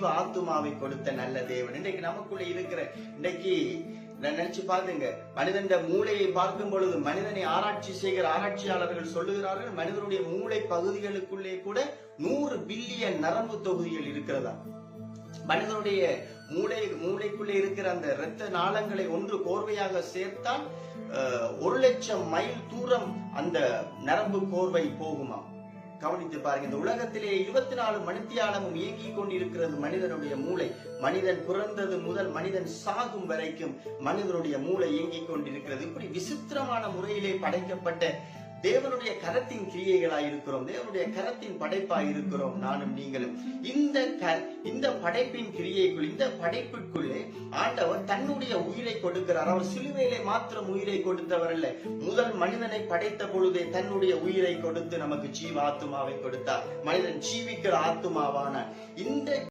ஜீவ ஆத்துமாவை கொடுத்த நல்ல தேவன். இன்றைக்கு நமக்குள்ள இருக்கிற இன்னைக்கு நினைச்சு பாருங்க, மனிதன் மூளையை பார்க்கும் பொழுது மனிதனை ஆராய்ச்சி செய்கிற ஆராய்ச்சியாளர்கள் சொல்லுகிறார்கள், மனிதனுடைய மூளை பகுதிகளுக்குள்ளே கூட 100 பில்லியன் நரம்பு தொகுதிகள் இருக்கிறதா. மனிதனுடைய மூளைக்குள்ளே இருக்கிற அந்த இரத்த நாளங்களை ஒன்று கோர்வையாக சேர்த்தால் 1,00,000 மைல் தூரம் அந்த நரம்பு கோர்வை போகுமா. கவனித்து பாருங்க, இந்த உலகத்திலே 24 மணித்தியாலமும் இயங்கிக் கொண்டிருக்கிறது மனிதனுடைய மூளை. மனிதன் பிறந்தது முதல் மனிதன் சாகும் வரைக்கும் மனிதனுடைய மூளை இயங்கிக் கொண்டிருக்கிறது. இப்படி விசித்திரமான முறையிலே படைக்கப்பட்ட தேவனுடைய கரத்தின் கிரியைகளாய் இருக்கிறோம், தேவனுடைய கரத்தின் படைப்பாய் இருக்கிறோம் நானும் நீங்களும். இந்த படைப்பின் கிரியைக்குள், இந்த படைப்புக்குள்ளே ஆண்டவர் தன்னுடைய உயிரை கொடுக்கிறார். அவர் சிலுவையிலே மாத்திரம் உயிரை கொடுத்தவர் அல்ல, முதல் மனிதனை படைத்த பொழுதே தன்னுடைய உயிரை கொடுத்து நமக்கு ஜீவ ஆத்துமாவை கொடுத்தார். மனிதன் ஜீவிக்கிற ஆத்துமாவான இந்த